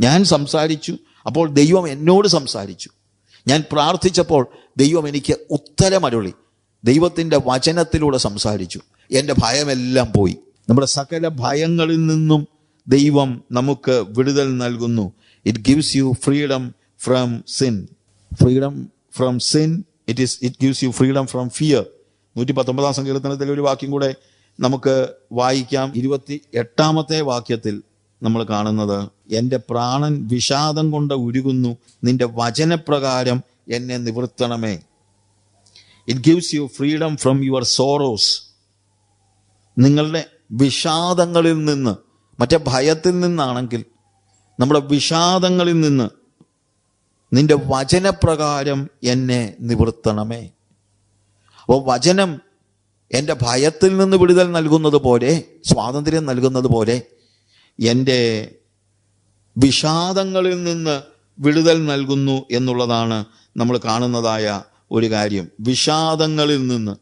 ഞാൻ സംസാരിച്ചു, അപ്പോൾ ദൈവം എന്നോട് സംസാരിച്ചു. ഞാൻ പ്രാർത്ഥിച്ചപ്പോൾ ദൈവം എനിക്ക് ഉത്തരമരുളി. ദൈവത്തിൻ്റെ വചനത്തിലൂടെ സംസാരിച്ചു. എൻ്റെ ഭയമെല്ലാം പോയി. നമ്മുടെ സകല ഭയങ്ങളിൽ നിന്നും ദൈവം നമുക്ക് വിടുതൽ നൽകുന്നു. It gives you freedom from sin. Freedom from sin. It gives you freedom from fear. 119 സങ്കീർത്തനത്തിൽ ഒരു വാക്യം കൂടെ നമുക്ക് വായിക്കാം. 28 വാക്യത്തിൽ നമ്മൾ കാണുന്നത്, എൻ്റെ പ്രാണൻ വിഷാദം കൊണ്ട് ഉരുകുന്നു, നിന്റെ വചനപ്രകാരം എന്നെ നിവർത്തണമേ. It gives you freedom from your sorrows. നിങ്ങളുടെ വിഷാദങ്ങളിൽ നിന്ന്, മറ്റേ ഭയത്തിൽ നിന്നാണെങ്കിൽ നമ്മുടെ വിഷാദങ്ങളിൽ നിന്ന് നിന്റെ വചനപ്രകാരം എന്നെ നിവർത്തണമേ. അപ്പോൾ വചനം എൻ്റെ ഭയത്തിൽ നിന്ന് വിടുതൽ നൽകുന്നത് പോലെ, സ്വാതന്ത്ര്യം നൽകുന്നത് പോലെ, എൻ്റെ വിഷാദങ്ങളിൽ നിന്ന് വിടുതൽ നൽകുന്നു എന്നുള്ളതാണ് നമ്മൾ കാണുന്നതായ ഒരു കാര്യം. വിഷാദങ്ങളിൽ നിന്ന്.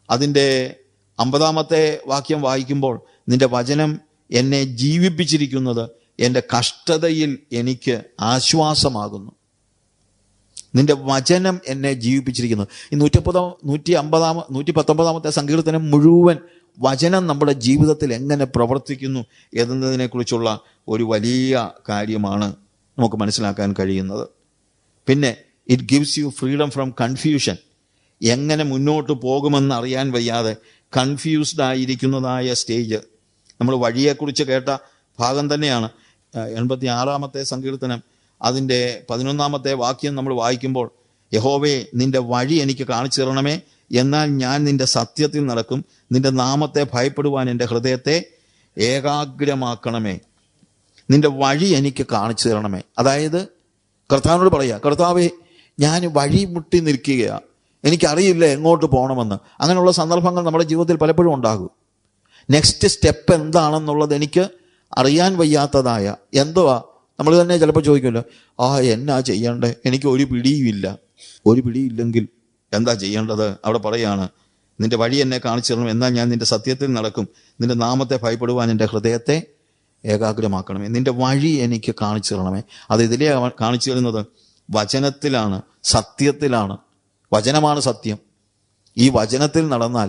അതിൻ്റെ 50 വാക്യം വായിക്കുമ്പോൾ, നിന്റെ വചനം എന്നെ ജീവിപ്പിച്ചിരിക്കുന്നത് എൻ്റെ കഷ്ടതയിൽ എനിക്ക് ആശ്വാസമാകുന്നു. നിന്റെ വചനം എന്നെ ജീവിപ്പിച്ചിരിക്കുന്നു. ഈ 119 സങ്കീർത്തനം മുഴുവൻ വചനം നമ്മുടെ ജീവിതത്തിൽ എങ്ങനെ പ്രവർത്തിക്കുന്നു എന്നതിനെക്കുറിച്ചുള്ള ഒരു വലിയ കാര്യമാണ് നമുക്ക് മനസ്സിലാക്കാൻ കഴിയുന്നത്. പിന്നെ it gives you freedom from confusion. എങ്ങനെ മുന്നോട്ട് പോകുമെന്ന് അറിയാൻ വയ്യാതെ കൺഫ്യൂസ്ഡ് ആയിരിക്കുന്നതായ സ്റ്റേജ്. നമ്മൾ വഴിയെക്കുറിച്ച് കേട്ട ഭാഗം തന്നെയാണ് 86 സങ്കീർത്തനം അതിൻ്റെ 11 വാക്യം നമ്മൾ വായിക്കുമ്പോൾ, യഹോവേ നിന്റെ വഴി എനിക്ക് കാണിച്ചു തരണമേ, എന്നാൽ ഞാൻ നിന്റെ സത്യത്തിൽ നടക്കും, നിന്റെ നാമത്തെ ഭയപ്പെടുവാൻ എൻ്റെ ഹൃദയത്തെ ഏകാഗ്രമാക്കണമേ. നിന്റെ വഴി എനിക്ക് കാണിച്ചു തരണമേ. അതായത് കർത്താവിനോട് പറയുക, കർത്താവേ ഞാൻ വഴി മുട്ടി നിൽക്കുകയാണ്, എനിക്കറിയില്ല എങ്ങോട്ട് പോകണമെന്ന്. അങ്ങനെയുള്ള സന്ദർഭങ്ങൾ നമ്മുടെ ജീവിതത്തിൽ പലപ്പോഴും ഉണ്ടാകും. നെക്സ്റ്റ് സ്റ്റെപ്പ് എന്താണെന്നുള്ളത് എനിക്ക് അറിയാൻ വയ്യാത്തതായ എന്തുവാ നമ്മൾ തന്നെ ചിലപ്പോൾ ചോദിക്കുമല്ലോ, എന്നാ ചെയ്യണ്ടേ, എനിക്ക് ഒരു പിടിയുമില്ല. ഒരു പിടിയില്ലെങ്കിൽ എന്താ ചെയ്യേണ്ടത്? അവിടെ പറയാണ്, നിന്റെ വഴി എന്നെ കാണിച്ചു തരണം, എന്നാൽ ഞാൻ നിന്റെ സത്യത്തിൽ നടക്കും, നിന്റെ നാമത്തെ ഭയപ്പെടുവാൻ എൻ്റെ ഹൃദയത്തെ ഏകാഗ്രമാക്കണമേ. നിന്റെ വഴി എനിക്ക് കാണിച്ചു തരണമേ. അത് ഇതിലേ കാണിച്ചു തരുന്നത് വചനത്തിലാണ്, സത്യത്തിലാണ്. വചനമാണ് സത്യം. ഈ വചനത്തിൽ നടന്നാൽ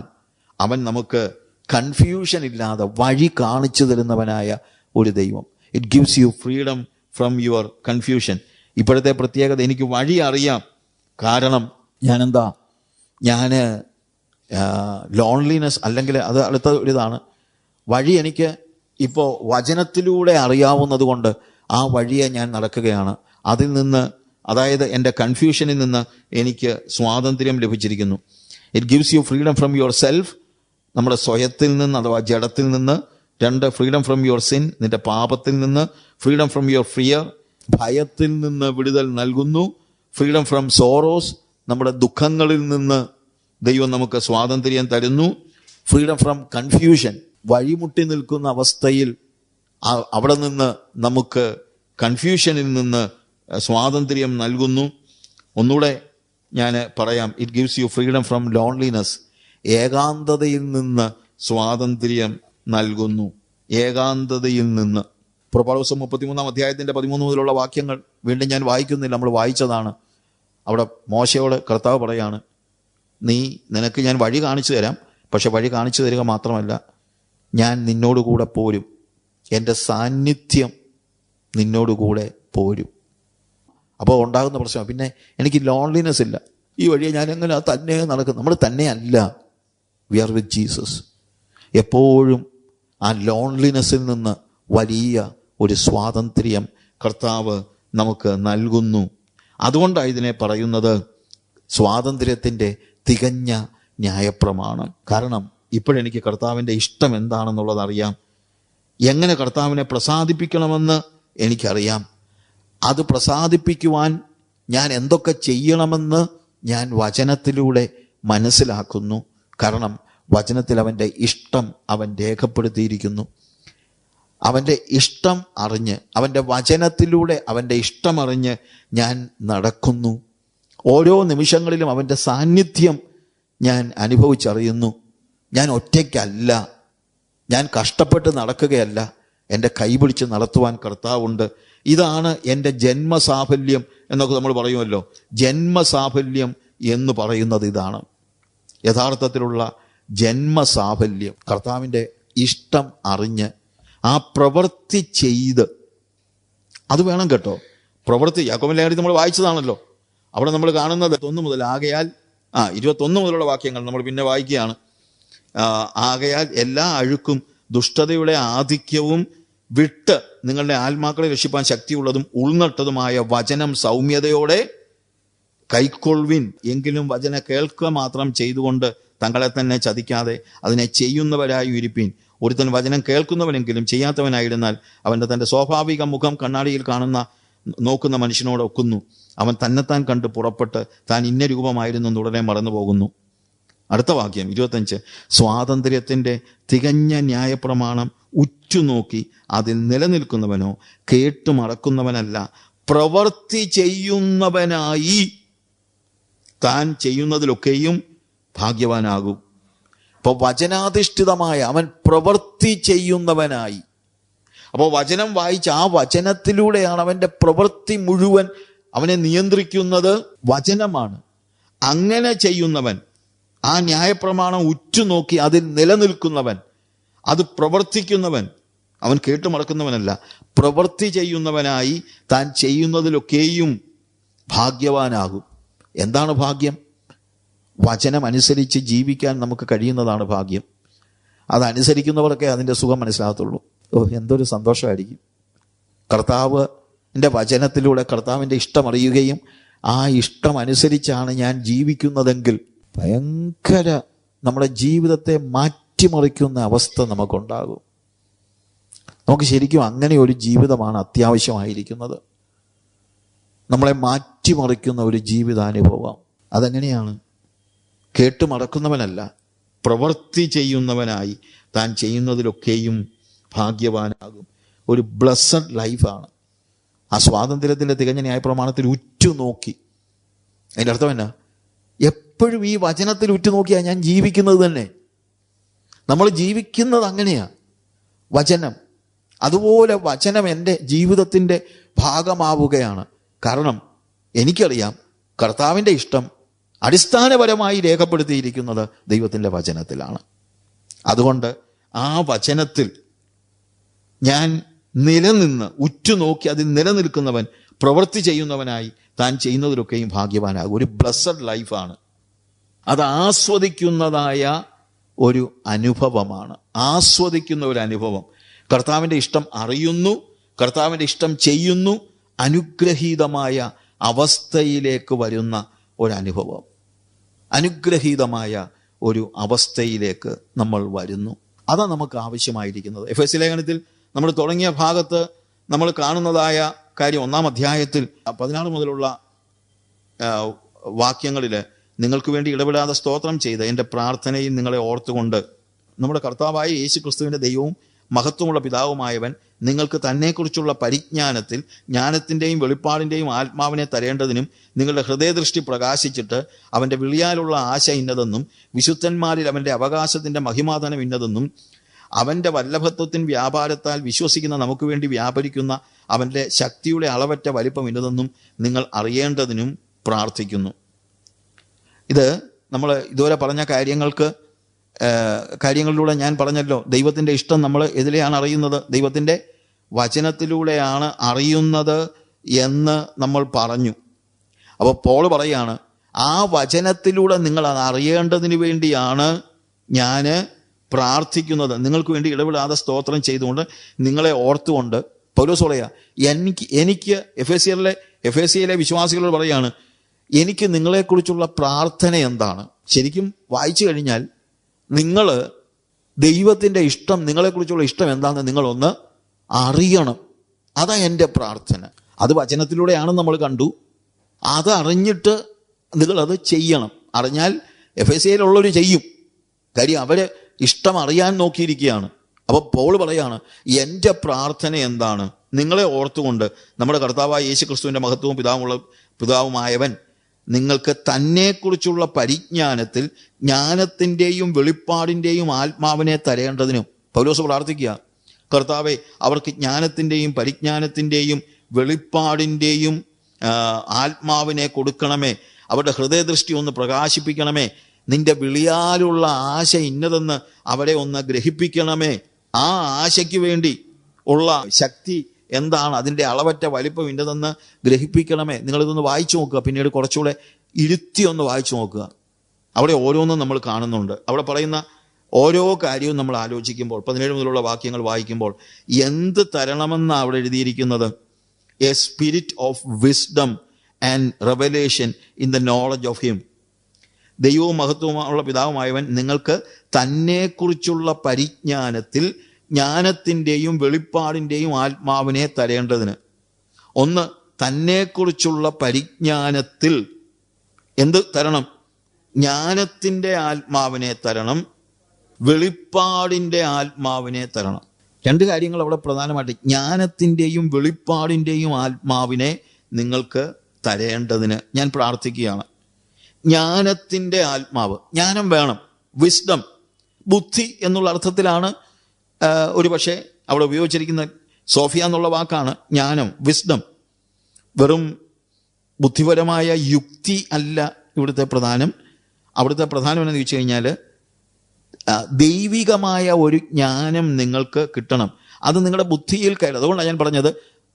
അവൻ നമുക്ക് കൺഫ്യൂഷൻ ഇല്ലാതെ വഴി കാണിച്ചു തരുന്നവനായ ഒരു ദൈവം. It gives you freedom from your confusion. ഇപ്പോഴത്തെ പ്രത്യേകത, എനിക്ക് വഴി അറിയാം. കാരണം ഞാൻ ലോൺലിനെസ്, അല്ലെങ്കിൽ അത് അടുത്ത ഒരിതാണ്. വഴി എനിക്ക് ഇപ്പോൾ വചനത്തിലൂടെ അറിയാവുന്നത് കൊണ്ട് ആ വഴിയെ ഞാൻ നടക്കുകയാണ്. അതിൽ നിന്ന്, അതായത് എൻ്റെ കൺഫ്യൂഷനിൽ നിന്ന് എനിക്ക് സ്വാതന്ത്ര്യം ലഭിച്ചിരിക്കുന്നു. It gives you freedom from your self, നമ്മുടെ സ്വയത്തിൽ നിന്ന് അഥവാ ജഡത്തിൽ നിന്ന്. 2, ഫ്രീഡം ഫ്രം യുവർ സിൻ, നിന്റെ പാപത്തിൽ നിന്ന്. ഫ്രീഡം ഫ്രം യുവർ ഫിയർ, ഭയത്തിൽ നിന്ന് വിടുതൽ നൽകുന്നു. ഫ്രീഡം ഫ്രം സോറോസ്, നമ്മുടെ ദുഃഖങ്ങളിൽ നിന്ന് ദൈവം നമുക്ക് സ്വാതന്ത്ര്യം തരുന്നു. ഫ്രീഡം ഫ്രം കൺഫ്യൂഷൻ, വഴിമുട്ടി നിൽക്കുന്ന അവസ്ഥയിൽ അവിടെ നിന്ന് നമുക്ക് കൺഫ്യൂഷനിൽ നിന്ന് സ്വാതന്ത്ര്യം നൽകുന്നു. ഒന്നുകൂടെ ഞാൻ പറയാം, it gives you freedom from loneliness, ഏകാന്തതയിൽ നിന്ന് സ്വാതന്ത്ര്യം നൽകുന്നു. ഏകാന്തതയിൽ നിന്ന്. പുറപ്പാട് 33 13 മുതലുള്ള വാക്യങ്ങൾ വീണ്ടും ഞാൻ വായിക്കുന്നില്ല, നമ്മൾ വായിച്ചതാണ്. അവിടെ മോശയോട് കർത്താവ് പറയാണ്, നിനക്ക് ഞാൻ വഴി കാണിച്ചു തരാം, പക്ഷെ വഴി കാണിച്ചു തരിക മാത്രമല്ല, ഞാൻ നിന്നോടുകൂടെ പോരും, എൻ്റെ സാന്നിധ്യം നിന്നോടുകൂടെ പോരും. അപ്പോൾ ഉണ്ടാകുന്ന പ്രശ്നം, പിന്നെ എനിക്ക് ലോൺലിനെസ് ഇല്ല, ഈ വഴിയെ ഞാൻ എങ്ങനെ തന്നെ നടക്കും. നമ്മൾ തന്നെയല്ല, വി ആർ വിത്ത് ജീസസ്. എപ്പോഴും ആ ലോൺലിനെസ്സിൽ നിന്ന് വലിയ ഒരു സ്വാതന്ത്ര്യം കർത്താവ് നമുക്ക് നൽകുന്നു. അതുകൊണ്ടാണ് ഇതിനെ പറയുന്നത് സ്വാതന്ത്ര്യത്തിൻ്റെ തികഞ്ഞ ന്യായപ്രമാണം. കാരണം ഇപ്പോഴെനിക്ക് കർത്താവിൻ്റെ ഇഷ്ടം എന്താണെന്നുള്ളത് അറിയാം. എങ്ങനെ കർത്താവിനെ പ്രസാദിപ്പിക്കണമെന്ന് എനിക്കറിയാം. അത് പ്രസാദിപ്പിക്കുവാൻ ഞാൻ എന്തൊക്കെ ചെയ്യണമെന്ന് ഞാൻ വചനത്തിലൂടെ മനസ്സിലാക്കുന്നു. കാരണം വചനത്തിൽ അവൻ്റെ ഇഷ്ടം അവൻ രേഖപ്പെടുത്തിയിരിക്കുന്നു. അവൻ്റെ ഇഷ്ടം അറിഞ്ഞ്, അവൻ്റെ വചനത്തിലൂടെ അവൻ്റെ ഇഷ്ടമറിഞ്ഞ് ഞാൻ നടക്കുന്നു. ഓരോ നിമിഷങ്ങളിലും അവൻ്റെ സാന്നിധ്യം ഞാൻ അനുഭവിച്ചറിയുന്നു. ഞാൻ ഒറ്റയ്ക്കല്ല, ഞാൻ കഷ്ടപ്പെട്ട് നടക്കുകയല്ല, എൻ്റെ കൈപിടിച്ച് നടത്തുവാൻ കർത്താവുണ്ട്. ഇതാണ് എൻ്റെ ജന്മസാഫല്യം എന്നൊക്കെ നമ്മൾ പറയുമല്ലോ. ജന്മസാഫല്യം എന്ന് പറയുന്നത് ഇതാണ്. യഥാർത്ഥത്തിലുള്ള ജന്മസാഫല്യം കർത്താവിൻ്റെ ഇഷ്ടം അറിഞ്ഞ് ആ പ്രവൃത്തി ചെയ്ത്, അത് വേണം കേട്ടോ. പ്രവൃത്തി യാക്കോബിന്റെ ലേഖനത്തിൽ നമ്മൾ വായിച്ചതാണല്ലോ. അവിടെ നമ്മൾ കാണുന്നത് 1 മുതൽ, ആകയാൽ 21 മുതലുള്ള വാക്യങ്ങൾ നമ്മൾ പിന്നെ വായിക്കുകയാണ്. ആകയാൽ എല്ലാ അഴുക്കും ദുഷ്ടതയുടെ ആധിക്യവും വിട്ട് നിങ്ങളുടെ ആത്മാക്കളെ രക്ഷിപ്പാൻ ശക്തിയുള്ളതും ഉൾനട്ടതുമായ വചനം സൗമ്യതയോടെ കൈക്കൊള്ളുവിൻ. എങ്കിലും വചന കേൾക്കുക മാത്രം ചെയ്തുകൊണ്ട് തങ്ങളെ തന്നെ ചതിക്കാതെ അതിനെ ചെയ്യുന്നവരായി ഇരിപ്പിൻ. ഒരുത്തൻ വചനം കേൾക്കുന്നവനെങ്കിലും ചെയ്യാത്തവനായിരുന്നാൽ അവൻ്റെ തൻ്റെ സ്വാഭാവിക മുഖം കണ്ണാടിയിൽ നോക്കുന്ന മനുഷ്യനോട് ഒക്കുന്നു. അവൻ തന്നെത്താൻ കണ്ട് പുറപ്പെട്ട് താൻ ഇന്ന രൂപമായിരുന്നു ഉടനെ മറന്നു പോകുന്നു. അടുത്ത വാക്യം 25. സ്വാതന്ത്ര്യത്തിൻ്റെ തികഞ്ഞ ന്യായപ്രമാണം ഉറ്റുനോക്കി അതിൽ നിലനിൽക്കുന്നവനോ കേട്ടുമടക്കുന്നവനല്ല, പ്രവൃത്തി ചെയ്യുന്നവനായി താൻ ചെയ്യുന്നതിലൊക്കെയും ഭാഗ്യവാനാകും. അപ്പോൾ വചനാധിഷ്ഠിതമായ അവൻ പ്രവൃത്തി ചെയ്യുന്നവനായി. അപ്പോൾ വചനം വായിച്ച് ആ വചനത്തിലൂടെയാണ് അവൻ്റെ പ്രവൃത്തി മുഴുവൻ. അവനെ നിയന്ത്രിക്കുന്നത് വചനമാണ്. അങ്ങനെ ചെയ്യുന്നവൻ, ആ ന്യായപ്രമാണം ഉറ്റുനോക്കി അതിൽ നിലനിൽക്കുന്നവൻ, അത് പ്രവർത്തിക്കുന്നവൻ, അവൻ കേട്ടുമടക്കുന്നവനല്ല, പ്രവൃത്തി ചെയ്യുന്നവനായി താൻ ചെയ്യുന്നതിലൊക്കെയും ഭാഗ്യവാനാകും. എന്താണ് ഭാഗ്യം? വചനം അനുസരിച്ച് ജീവിക്കാൻ നമുക്ക് കഴിയുന്നതാണ് ഭാഗ്യം. അതനുസരിക്കുന്നവർക്കേ അതിൻ്റെ സുഖം മനസ്സിലാകത്തുള്ളൂ. എന്തൊരു സന്തോഷമായിരിക്കും. കർത്താവിൻ്റെ വചനത്തിലൂടെ കർത്താവിൻ്റെ ഇഷ്ടം അറിയുകയും ആ ഇഷ്ടം അനുസരിച്ചാണ് ഞാൻ ജീവിക്കുന്നതെങ്കിൽ ഭയങ്കര നമ്മുടെ ജീവിതത്തെ മാറ്റിമറിക്കുന്ന അവസ്ഥ നമുക്കുണ്ടാകും. നമുക്ക് ശരിക്കും അങ്ങനെ ഒരു ജീവിതമാണ് അത്യാവശ്യമായിരിക്കുന്നത്. നമ്മളെ മാറ്റിമറിക്കുന്ന ഒരു ജീവിതാനുഭവം. അതെങ്ങനെയാണ്? കേട്ടുമടക്കുന്നവനല്ല, പ്രവൃത്തി ചെയ്യുന്നവനായി താൻ ചെയ്യുന്നതിലൊക്കെയും ഭാഗ്യവാനാകും. ഒരു ബ്ലെസ്സഡ് ലൈഫാണ്. ആ സ്വാതന്ത്ര്യത്തിൻ്റെ തികഞ്ഞ ന്യായപ്രമാണത്തിൽ ഉറ്റുനോക്കി. അതിൻ്റെ അർത്ഥം എന്നാ? എപ്പോഴും ഈ വചനത്തിൽ ഉറ്റുനോക്കിയാണ് ഞാൻ ജീവിക്കുന്നത് തന്നെ. നമ്മൾ ജീവിക്കുന്നത് അങ്ങനെയാ. വചനം, അതുപോലെ വചനം എൻ്റെ ജീവിതത്തിൻ്റെ ഭാഗമാവുകയാണ്. കാരണം എനിക്കറിയാം കർത്താവിൻ്റെ ഇഷ്ടം അടിസ്ഥാനപരമായി രേഖപ്പെടുത്തിയിരിക്കുന്നത് ദൈവത്തിൻ്റെ വചനത്തിലാണ്. അതുകൊണ്ട് ആ വചനത്തിൽ ഞാൻ നിലനിന്ന് ഉറ്റുനോക്കി അതിൽ നിലനിൽക്കുന്നവൻ പ്രവൃത്തി ചെയ്യുന്നവനായി താൻ ചെയ്യുന്നതിലൊക്കെയും ഭാഗ്യവാനാകും. ഒരു ബ്ലെസ്സഡ് ലൈഫാണ്. അത് ആസ്വദിക്കുന്നതായ ഒരു അനുഭവമാണ്. ആസ്വദിക്കുന്ന ഒരു അനുഭവം. കർത്താവിൻ്റെ ഇഷ്ടം അറിയുന്നു, കർത്താവിൻ്റെ ഇഷ്ടം ചെയ്യുന്നു, അനുഗ്രഹീതമായ അവസ്ഥയിലേക്ക് വരുന്ന ഒരനുഭവം. അനുഗ്രഹീതമായ ഒരു അവസ്ഥയിലേക്ക് നമ്മൾ വരുന്നു. അതാണ് നമുക്ക് ആവശ്യമായിരിക്കുന്നത്. എഫെസ്യ ലേഖനത്തിൽ നമ്മൾ തുടങ്ങിയ ഭാഗത്ത് നമ്മൾ കാണുന്നതായ കാര്യം 1-ാം അധ്യായത്തിൽ 16 മുതലുള്ള വാക്യങ്ങളിൽ നിങ്ങൾക്ക് വേണ്ടി ഇടപെടാതെ സ്തോത്രം ചെയ്ത് എൻ്റെ പ്രാർത്ഥനയിൽ നിങ്ങളെ ഓർത്തുകൊണ്ട് നമ്മുടെ കർത്താവായ യേശു ക്രിസ്തുവിൻ്റെ ദൈവവും മഹത്വമുള്ള പിതാവുമായവൻ നിങ്ങൾക്ക് തന്നെക്കുറിച്ചുള്ള പരിജ്ഞാനത്തിൽ ജ്ഞാനത്തിൻ്റെയും വെളിപ്പാടിൻ്റെയും ആത്മാവിനെ തരേണ്ടതിനും നിങ്ങളുടെ ഹൃദയദൃഷ്ടി പ്രകാശിച്ചിട്ട് അവൻ്റെ വിളിയാലുള്ള ആശ ഇന്നതെന്നും വിശുദ്ധന്മാരിൽ അവൻ്റെ അവകാശത്തിൻ്റെ മഹിമാധനം ഇന്നതെന്നും അവൻ്റെ വല്ലഭത്വത്തിൻ വ്യാപാരത്താൽ വിശ്വസിക്കുന്ന നമുക്ക് വേണ്ടി വ്യാപരിക്കുന്ന അവൻ്റെ ശക്തിയുടെ അളവറ്റ വലിപ്പം ഇന്നതെന്നും നിങ്ങൾ അറിയേണ്ടതിനും പ്രാർത്ഥിക്കുന്നു. ഇത് നമ്മൾ ഇതുവരെ പറഞ്ഞ കാര്യങ്ങളിലൂടെ ഞാൻ പറഞ്ഞല്ലോ, ദൈവത്തിൻ്റെ ഇഷ്ടം നമ്മൾ എതിലെയാണ് അറിയുന്നത്? ദൈവത്തിൻ്റെ വചനത്തിലൂടെയാണ് അറിയുന്നത് എന്ന് നമ്മൾ പറഞ്ഞു. അപ്പോൾ പോൾ പറയാണ്, ആ വചനത്തിലൂടെ നിങ്ങൾ അത് അറിയേണ്ടതിന് വേണ്ടിയാണ് ഞാൻ പ്രാർത്ഥിക്കുന്നത്. നിങ്ങൾക്ക് വേണ്ടി ഇടപെടാതെ സ്തോത്രം ചെയ്തുകൊണ്ട് നിങ്ങളെ ഓർത്തുകൊണ്ട് പൗലോസ് പറയാ, എനിക്ക് എഫേസ്യയിലെ വിശ്വാസികളോട് പറയാണ്, എനിക്ക് നിങ്ങളെക്കുറിച്ചുള്ള പ്രാർത്ഥന എന്താണ്? ശരിക്കും വായിച്ചു കഴിഞ്ഞാൽ നിങ്ങൾ ദൈവത്തിൻ്റെ ഇഷ്ടം, നിങ്ങളെക്കുറിച്ചുള്ള ഇഷ്ടം എന്താണെന്ന് നിങ്ങളൊന്ന് അറിയണം. അതാ എൻ്റെ പ്രാർത്ഥന. അത് വചനത്തിലൂടെയാണെന്ന് നമ്മൾ കണ്ടു. അത് അറിഞ്ഞിട്ട് നിങ്ങളത് ചെയ്യണം. അറിഞ്ഞാൽ എഫേസ്യയിലുള്ളവർ ചെയ്യും. കാര്യം അവര് ഇഷ്ടം അറിയാൻ നോക്കിയിരിക്കുകയാണ്. അപ്പോൾ പോൾ പറയാണ്, എൻ്റെ പ്രാർത്ഥന എന്താണ്? നിങ്ങളെ ഓർത്തുകൊണ്ട് നമ്മുടെ കർത്താവായ യേശു ക്രിസ്തുവിൻ്റെ മഹത്വവും പിതാവുമായവൻ നിങ്ങൾക്ക് തന്നെക്കുറിച്ചുള്ള പരിജ്ഞാനത്തിൽ ജ്ഞാനത്തിൻ്റെയും വെളിപ്പാടിൻ്റെയും ആത്മാവിനെ തരേണ്ടതിനും പൗലോസ് പ്രാർത്ഥിക്കുക, കർത്താവേ അവർക്ക് ജ്ഞാനത്തിൻ്റെയും പരിജ്ഞാനത്തിൻ്റെയും വെളിപ്പാടിൻ്റെയും ആത്മാവിനെ കൊടുക്കണമേ. അവരുടെ ഹൃദയദൃഷ്ടി ഒന്ന് പ്രകാശിപ്പിക്കണമേ. നിന്റെ വിളിയാലുള്ള ആശ ഇന്നതെന്ന് അവരെ ഒന്ന് ഗ്രഹിപ്പിക്കണമേ. ആ ആശയ്ക്ക് വേണ്ടി ഉള്ള ശക്തി എന്താണ്, അതിൻ്റെ അളവറ്റ വലിപ്പം ഇന്നതെന്ന് ഗ്രഹിപ്പിക്കണമേ. നിങ്ങളിതൊന്ന് വായിച്ചു നോക്കുക, പിന്നീട് കുറച്ചുകൂടെ ഇരുത്തി ഒന്ന് വായിച്ചു നോക്കുക. അവിടെ ഓരോന്നും നമ്മൾ കാണുന്നുണ്ട്. അവിടെ പറയുന്ന ഓരോ കാര്യവും നമ്മൾ ആലോചിക്കുമ്പോൾ 17 മുതലുള്ള വാക്യങ്ങൾ വായിക്കുമ്പോൾ എന്ത് തരണമെന്ന് അവിടെ എഴുതിയിരിക്കുന്നത്? A spirit of wisdom and revelation in the knowledge of him. ദൈവവും മഹത്വമുള്ള പിതാവുമായവൻ നിങ്ങൾക്ക് തന്നെക്കുറിച്ചുള്ള പരിജ്ഞാനത്തിൽ ജ്ഞാനത്തിൻ്റെയും വെളിപ്പാടിൻ്റെയും ആത്മാവിനെ തരേണ്ടതിന്. ഒന്ന്, തന്നെക്കുറിച്ചുള്ള പരിജ്ഞാനത്തിൽ എന്ത് തരണം? ജ്ഞാനത്തിൻ്റെ ആത്മാവിനെ തരണം, വെളിപ്പാടിൻ്റെ ആത്മാവിനെ തരണം. രണ്ട് കാര്യങ്ങൾ അവിടെ പ്രധാനമായിട്ട്. ജ്ഞാനത്തിൻ്റെയും വെളിപ്പാടിൻ്റെയും ആത്മാവിനെ നിങ്ങൾക്ക് തരേണ്ടതിന് ഞാൻ പ്രാർത്ഥിക്കുകയാണ്. ജ്ഞാനത്തിൻ്റെ ആത്മാവ്, ജ്ഞാനം വേണം. വിസ്ഡം, ബുദ്ധി എന്നുള്ള അർത്ഥത്തിലാണ് ഒരു പക്ഷേ അവിടെ ഉപയോഗിച്ചിരിക്കുന്ന. സോഫിയ എന്നുള്ള വാക്കാണ് ജ്ഞാനം, വിസ്ഡം. വെറും ബുദ്ധിപരമായ യുക്തി അല്ല ഇവിടുത്തെ പ്രധാനം. അവിടുത്തെ പ്രധാനം എന്ന് ചോദിച്ചു കഴിഞ്ഞാൽ ദൈവികമായ ഒരു ജ്ഞാനം നിങ്ങൾക്ക് കിട്ടണം. അത് നിങ്ങളുടെ ബുദ്ധിയിൽ കയറും. അതുകൊണ്ടാണ് ഞാൻ പറഞ്ഞത്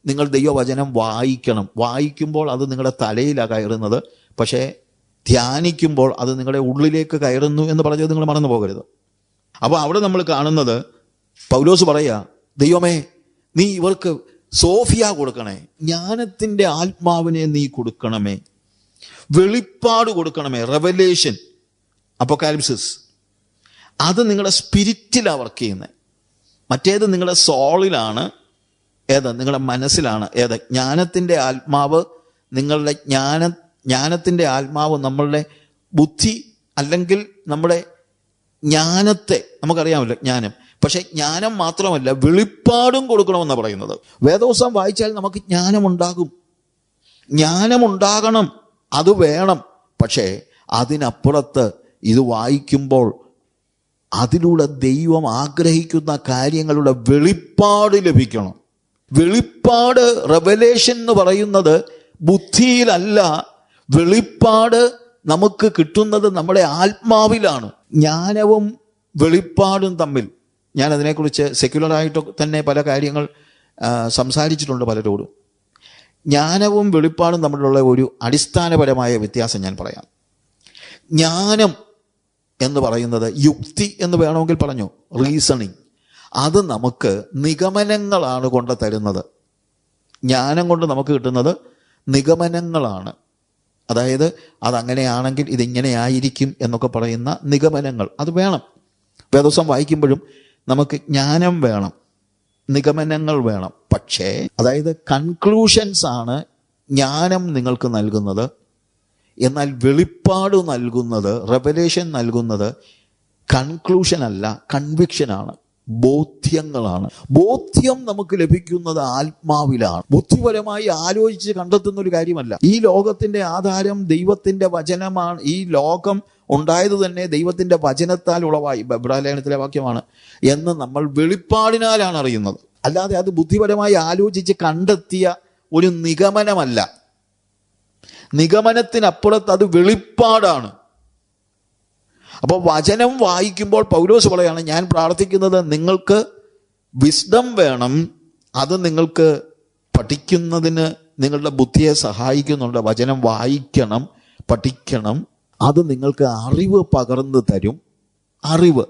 നിങ്ങൾ ദൈവവചനം വായിക്കണം. വായിക്കുമ്പോൾ അത് നിങ്ങളുടെ തലയിലാണ് കയറുന്നത്, പക്ഷേ ധ്യാനിക്കുമ്പോൾ അത് നിങ്ങളുടെ ഉള്ളിലേക്ക് കയറുന്നു എന്ന് പറഞ്ഞത് നിങ്ങൾ മറന്നു പോകരുത്. അപ്പോൾ അവിടെ നമ്മൾ കാണുന്നത് പൗലോസ് പറയുക, ദൈവമേ നീ ഇവർക്ക് സോഫിയ കൊടുക്കണേ, ജ്ഞാനത്തിൻ്റെ ആത്മാവിനെ നീ കൊടുക്കണമേ, വെളിപ്പാട് കൊടുക്കണമേ, റെവലേഷൻ, അപ്പോക്കാലിപ്സിസ്. അത് നിങ്ങളുടെ സ്പിരിറ്റിലാണ് വർക്ക് ചെയ്യുന്നത്. മറ്റേത് നിങ്ങളുടെ സോളിലാണ്. ഏത്? നിങ്ങളുടെ മനസ്സിലാണ്. ഏത്? ജ്ഞാനത്തിൻ്റെ ആത്മാവ്, നിങ്ങളുടെ ജ്ഞാനത്തിൻ്റെ ആത്മാവ് നമ്മളുടെ ബുദ്ധി അല്ലെങ്കിൽ നമ്മുടെ ജ്ഞാനത്തെ, നമുക്കറിയാമല്ലോ ജ്ഞാനം. പക്ഷെ ജ്ഞാനം മാത്രമല്ല, വെളിപ്പാടും കൊടുക്കണമെന്നാണ് പറയുന്നത്. വേദപുസ്തകം വായിച്ചാൽ നമുക്ക് ജ്ഞാനമുണ്ടാകും. ജ്ഞാനമുണ്ടാകണം, അത് വേണം. പക്ഷേ അതിനപ്പുറത്ത് ഇത് വായിക്കുമ്പോൾ അതിലൂടെ ദൈവം ആഗ്രഹിക്കുന്ന കാര്യങ്ങളുടെ വെളിപ്പാട് ലഭിക്കണം. വെളിപ്പാട്, റെവലേഷൻ എന്ന് പറയുന്നത് ബുദ്ധിയിലല്ല. വെളിപ്പാട് നമുക്ക് കിട്ടുന്നത് നമ്മുടെ ആത്മാവിലാണ്. ജ്ഞാനവും വെളിപ്പാടും തമ്മിൽ ഞാൻ അതിനെക്കുറിച്ച് സെക്യുലറായിട്ട് തന്നെ പല കാര്യങ്ങൾ സംസാരിച്ചിട്ടുണ്ട് പലരോടും. ജ്ഞാനവും വെളിപ്പാടും തമ്മിലുള്ള ഒരു അടിസ്ഥാനപരമായ വ്യത്യാസം ഞാൻ പറയാം. ജ്ഞാനം എന്ന് പറയുന്നത് യുക്തി എന്ന് വേണമെങ്കിൽ പറഞ്ഞു, റീസണിങ്. അത് നമുക്ക് നിഗമനങ്ങളാണ് കൊണ്ട് തരുന്നത്. ജ്ഞാനം കൊണ്ട് നമുക്ക് കിട്ടുന്നത് നിഗമനങ്ങളാണ്. അതായത് അതങ്ങനെയാണെങ്കിൽ ഇതിങ്ങനെ ആയിരിക്കും എന്നൊക്കെ പറയുന്ന നിഗമനങ്ങൾ. അത് വേണം. വേദപുസ്തകം വായിക്കുമ്പോഴും നമുക്ക് ജ്ഞാനം വേണം, നിഗമനങ്ങൾ വേണം. പക്ഷേ അതായത് കൺക്ലൂഷൻസ് ആണ് ജ്ഞാനം നിങ്ങൾക്ക് നൽകുന്നത്. എന്നാൽ വെളിപ്പാട് നൽകുന്നത്, റെവലേഷൻ നൽകുന്നത് കൺക്ലൂഷൻ അല്ല, കൺവിക്ഷനാണ്, ബോധ്യങ്ങളാണ്. ബോധ്യം നമുക്ക് ലഭിക്കുന്നത് ആത്മാവിലാണ്. ബുദ്ധിപരമായി ആലോചിച്ച് കണ്ടെത്തുന്ന ഒരു കാര്യമല്ല. ഈ ലോകത്തിന്റെ ആധാരം ദൈവത്തിന്റെ വചനമാണ്. ഈ ലോകം ഉണ്ടായത് തന്നെ ദൈവത്തിന്റെ വചനത്താൽ ഉളവായി, എബ്രായലേഖനത്തിലെ വാക്യമാണ് എന്ന് നമ്മൾ വെളിപ്പാടിനാലാണ് അറിയുന്നത്. അല്ലാതെ അത് ബുദ്ധിപരമായി ആലോചിച്ച് കണ്ടെത്തിയ ഒരു നിഗമനമല്ല. നിഗമനത്തിനപ്പുറത്ത് അത് വെളിപ്പാടാണ്. അപ്പോൾ വചനം വായിക്കുമ്പോൾ പൗലോസ് പറയാണ്, ഞാൻ പ്രാർത്ഥിക്കുന്നത് നിങ്ങൾക്ക് വിസ്ഡം വേണം. അത് നിങ്ങൾക്ക് പഠിക്കുന്നതിന് നിങ്ങളുടെ ബുദ്ധിയെ സഹായിക്കുന്നുണ്ട്. വചനം വായിക്കണം, പഠിക്കണം. അത് നിങ്ങൾക്ക് അറിവ് പകർന്നു തരും. അറിവ്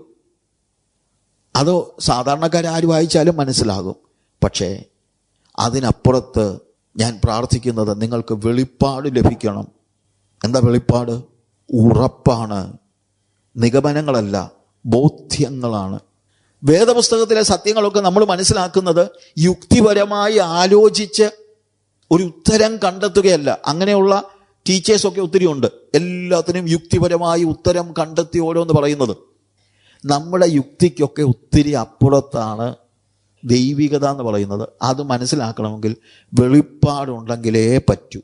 അത് സാധാരണക്കാരാര് വായിച്ചാലും മനസ്സിലാകും. പക്ഷേ അതിനപ്പുറത്ത് ഞാൻ പ്രാർത്ഥിക്കുന്നത് നിങ്ങൾക്ക് വെളിപ്പാട് ലഭിക്കണം. എന്താ വെളിപ്പാട്? ഉറപ്പാണ്, നിഗമനങ്ങളല്ല, ബോധ്യങ്ങളാണ്. വേദപുസ്തകത്തിലെ സത്യങ്ങളൊക്കെ നമ്മൾ മനസ്സിലാക്കുന്നത് യുക്തിപരമായി ആലോചിച്ച് ഒരു ഉത്തരം കണ്ടെത്തുകയല്ല. അങ്ങനെയുള്ള ടീച്ചേഴ്സൊക്കെ ഒത്തിരി ഉണ്ട്. എല്ലാത്തിനും യുക്തിപരമായി ഉത്തരം കണ്ടെത്തി ഓരോന്ന് പറയുന്നത്. നമ്മുടെ യുക്തിക്കൊക്കെ ഒത്തിരി അപ്പുറത്താണ് ദൈവികത എന്ന് പറയുന്നത്. അത് മനസ്സിലാക്കണമെങ്കിൽ വെളിപ്പാടുണ്ടെങ്കിലേ പറ്റൂ.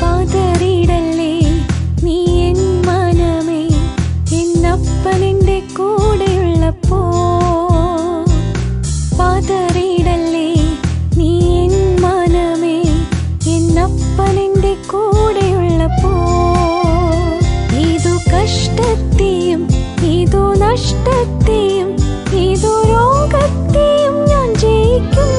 പതറിടല്ലേ നീ എൻ മനമേ, എന്നപ്പനെന്റെ കൂടെയുള്ളപ്പോ ഏതു കഷ്ടത്തെയും ഏതു നഷ്ടത്തെയും ഏതു രോഗത്തെയും ഞാൻ ജയിക്കും.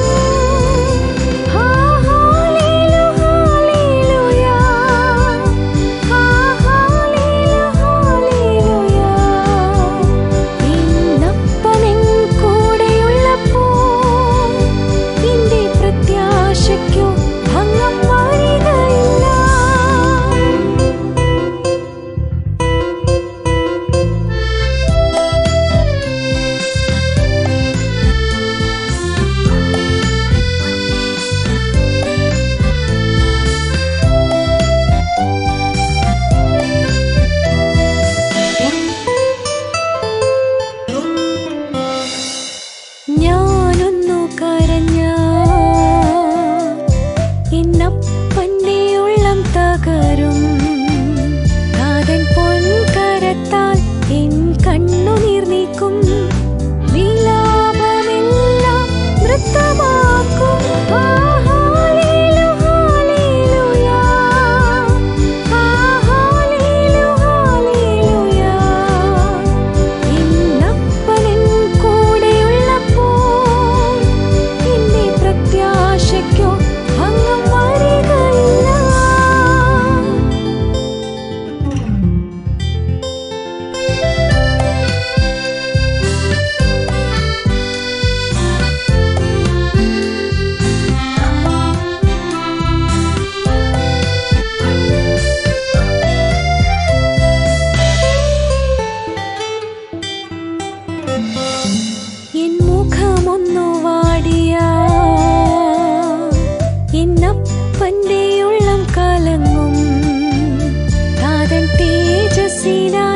ഞാനൊന്നു കരഞ്ഞ എന്നപ്പന്റെ ഉള്ളം തകരും. കാതൻ പൊൻകരത്താൽ എൻ കണ്ണുനീർ നീക്കും. വിലാപമെല്ലാം നൃത്തമാക്കും. എൻ മുഖമൊന്നു വാടിയ എന്നപ്പന്റെ ഉള്ളം കലങ്ങും. താതൻ തേജസ്സിനാ